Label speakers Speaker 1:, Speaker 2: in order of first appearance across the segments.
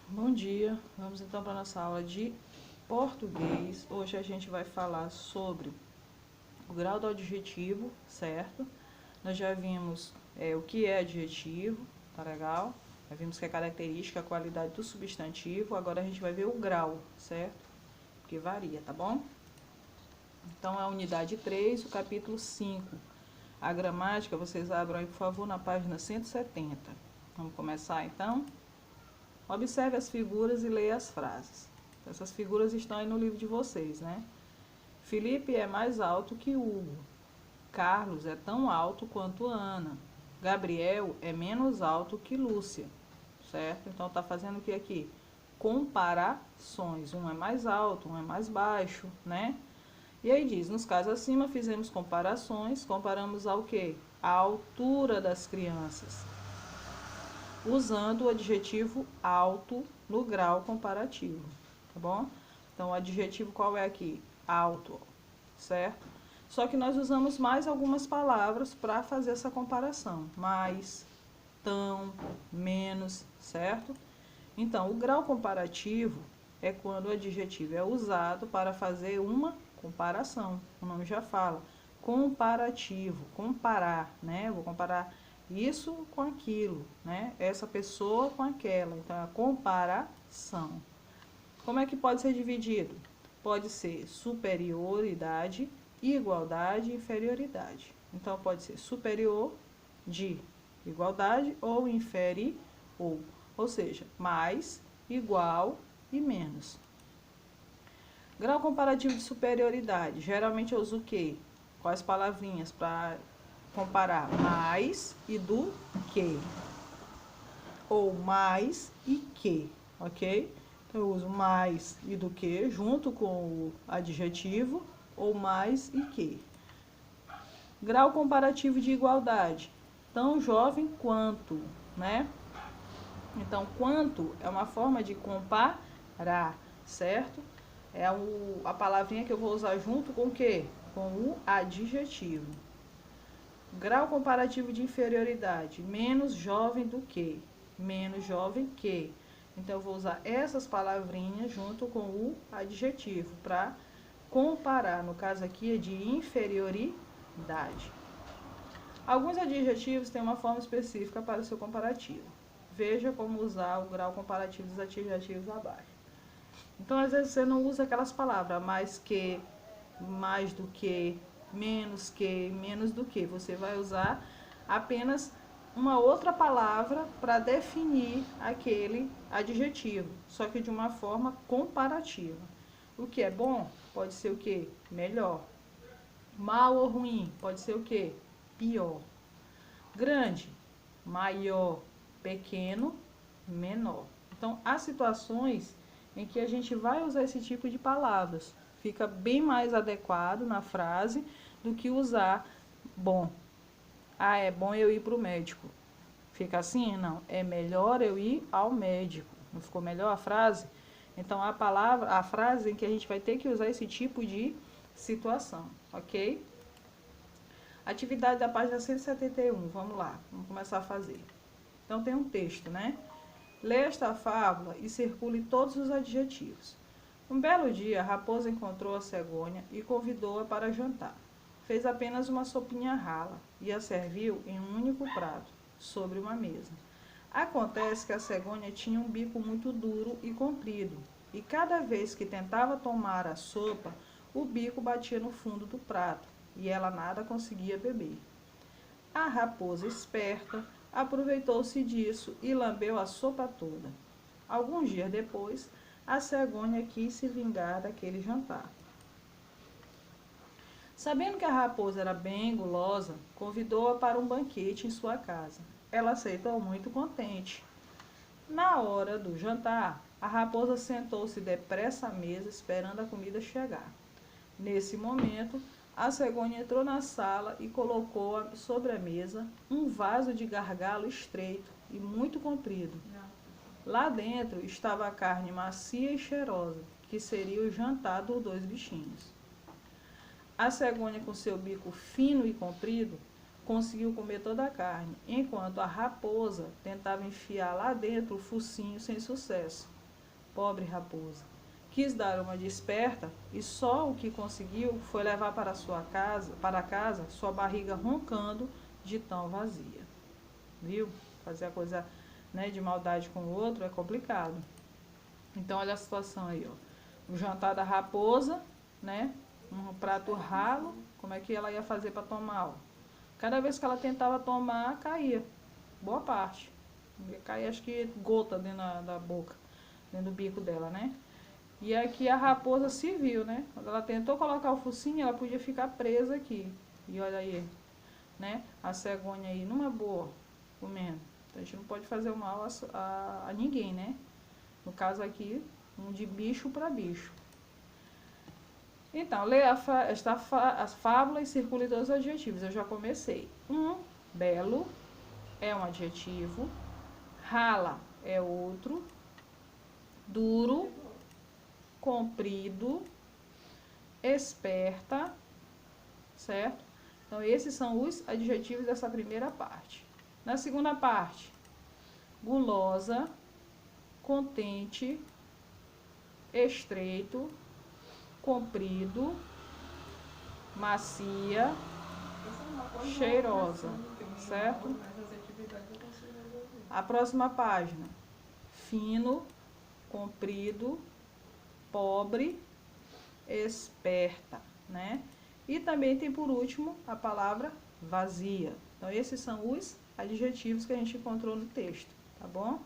Speaker 1: Bom dia, vamos então para a nossa aula de português. Hoje a gente vai falar sobre o grau do adjetivo, certo? Nós já vimos o que é adjetivo, tá legal? Já vimos que é característica, a qualidade do substantivo. Agora a gente vai ver o grau, certo? Porque varia, tá bom? Então, a unidade 3, o capítulo 5. A gramática, vocês abram aí, por favor, na página 170. Vamos começar, então? Observe as figuras e leia as frases. Essas figuras estão aí no livro de vocês, né? Felipe é mais alto que Hugo. Carlos é tão alto quanto Ana. Gabriel é menos alto que Lúcia. Certo? Então, tá fazendo o que aqui? Comparações. Um é mais alto, um é mais baixo, né? E aí diz, nos casos acima, fizemos comparações. Comparamos ao quê? A altura das crianças, usando o adjetivo alto no grau comparativo, tá bom? Então, o adjetivo qual é aqui? Alto, certo? Só que nós usamos mais algumas palavras para fazer essa comparação. Mais, tão, menos, certo? Então, o grau comparativo é quando o adjetivo é usado para fazer uma comparação. O nome já fala. Comparativo, comparar, né? Eu vou comparar isso com aquilo, né? Essa pessoa com aquela. Então, é a comparação. Como é que pode ser dividido? Pode ser superioridade, igualdade e inferioridade. Então, pode ser superior de igualdade ou inferior, ou seja, mais, igual e menos. Grau comparativo de superioridade. Geralmente eu uso o quê? Quais palavrinhas para comparar? Mais e do que. Ou mais e que, ok? Então, eu uso mais e do que junto com o adjetivo, ou mais e que. Grau comparativo de igualdade. Tão jovem quanto, né? Então, quanto é uma forma de comparar, certo? É a palavrinha que eu vou usar junto com o quê? Com o adjetivo. Grau comparativo de inferioridade. Menos jovem do que. Menos jovem que. Então, eu vou usar essas palavrinhas junto com o adjetivo para comparar. No caso aqui é de inferioridade. Alguns adjetivos têm uma forma específica para o seu comparativo. Veja como usar o grau comparativo dos adjetivos abaixo. Então, às vezes, você não usa aquelas palavras mais que, mais do que, menos do que. Você vai usar apenas uma outra palavra para definir aquele adjetivo, só que de uma forma comparativa. O que é bom pode ser o que? Melhor. Mal ou ruim pode ser o que? Pior. Grande, maior. Pequeno, menor. Então, há situações em que a gente vai usar esse tipo de palavras. Fica bem mais adequado na frase do que usar bom. Ah, é bom eu ir para o médico. Fica assim? Não. É melhor eu ir ao médico. Não ficou melhor a frase? Então, a frase em que a gente vai ter que usar esse tipo de situação, ok? Atividade da página 171. Vamos lá, vamos começar a fazer. Então, tem um texto, né? Lê esta fábula e circule todos os adjetivos. Um belo dia, a raposa encontrou a cegônia e convidou-a para jantar. Fez apenas uma sopinha rala e a serviu em um único prato, sobre uma mesa. Acontece que a cegônia tinha um bico muito duro e comprido, e cada vez que tentava tomar a sopa, o bico batia no fundo do prato, e ela nada conseguia beber. A raposa esperta aproveitou-se disso e lambeu a sopa toda. Alguns dias depois, a cegônia quis se vingar daquele jantar. Sabendo que a raposa era bem gulosa, convidou-a para um banquete em sua casa. Ela aceitou muito contente. Na hora do jantar, a raposa sentou-se depressa à mesa, esperando a comida chegar. Nesse momento, a cegônia entrou na sala e colocou sobre a mesa um vaso de gargalo estreito e muito comprido. Lá dentro estava a carne macia e cheirosa, que seria o jantar dos dois bichinhos. A cegônia, com seu bico fino e comprido, conseguiu comer toda a carne, enquanto a raposa tentava enfiar lá dentro o focinho sem sucesso. pobre raposa. Quis dar uma de esperta e só o que conseguiu foi levar para casa sua barriga roncando de tão vazia. Viu? Fazer a coisa, né, de maldade com o outro é complicado. Então olha a situação aí, ó. O jantar da raposa, né? Um prato ralo, como é que ela ia fazer para tomar? Ó? Cada vez que ela tentava tomar, caía. Boa parte. Ia cair, acho que gota dentro da boca, dentro do bico dela, né? E aqui a raposa se viu, né? Quando ela tentou colocar o focinho, ela podia ficar presa aqui. E olha aí, né? A cegonha aí, numa boa, comendo. Então a gente não pode fazer o mal a ninguém, né? No caso aqui, um de bicho para bicho. Então, leia as fábulas e circule todos os adjetivos. Eu já comecei. Belo é um adjetivo. Rala é outro. Duro, comprido, esperta, certo? Então, esses são os adjetivos dessa primeira parte. Na segunda parte, gulosa, contente, estreito, comprido, macia, cheirosa, certo? A próxima página, fino, comprido, pobre, esperta, né? E também tem por último a palavra vazia. Então esses são os adjetivos que a gente encontrou no texto, tá bom?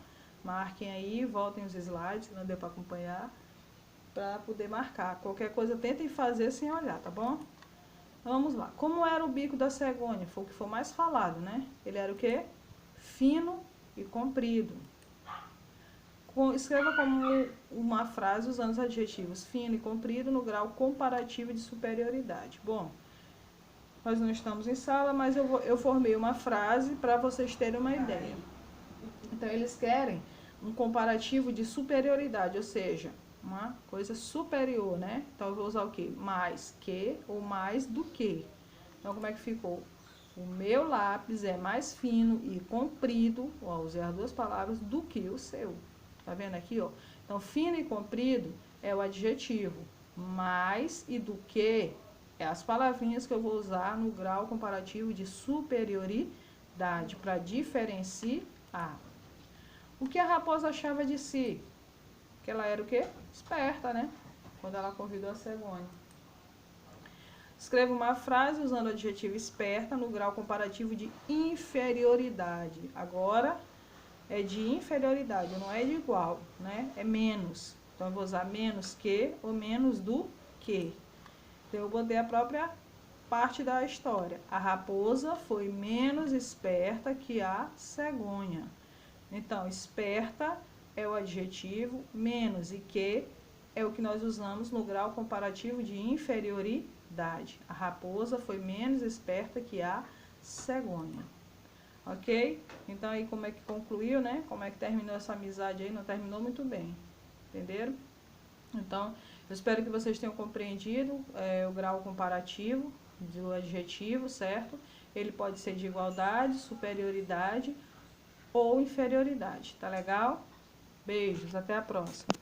Speaker 1: Marquem aí, voltem os slides, se não deu para acompanhar, para poder marcar. Qualquer coisa tentem fazer sem olhar, tá bom? Vamos lá. Como era o bico da cegonha? Foi o que foi mais falado, né? Ele era o quê? Fino e comprido. Escreva como uma frase usando os adjetivos fino e comprido no grau comparativo de superioridade. Bom, nós não estamos em sala, mas eu formei uma frase para vocês terem uma ideia. Então, eles querem um comparativo de superioridade, ou seja, uma coisa superior, né? Então, eu vou usar o quê? Mais que ou mais do que. Então, como é que ficou? O meu lápis é mais fino e comprido, ó, usei as duas palavras, do que o seu. Tá vendo aqui, ó? Então, fino e comprido é o adjetivo. Mais e do que é as palavrinhas que eu vou usar no grau comparativo de superioridade para diferenciar. O que a raposa achava de si? Que ela era o quê? Esperta, né? Quando ela convidou a cegonha. Escreva uma frase usando o adjetivo esperta no grau comparativo de inferioridade. Agora é de inferioridade, não é de igual, né? É menos. Então, eu vou usar menos que ou menos do que. Então, eu botei a própria parte da história. A raposa foi menos esperta que a cegonha. Então, esperta é o adjetivo, menos e que é o que nós usamos no grau comparativo de inferioridade. A raposa foi menos esperta que a cegonha. Ok? Então, aí como é que concluiu, né? Como é que terminou essa amizade aí? Não terminou muito bem. Entenderam? Então, eu espero que vocês tenham compreendido o grau comparativo do adjetivo, certo? Ele pode ser de igualdade, superioridade ou inferioridade. Tá legal? Beijos, até a próxima.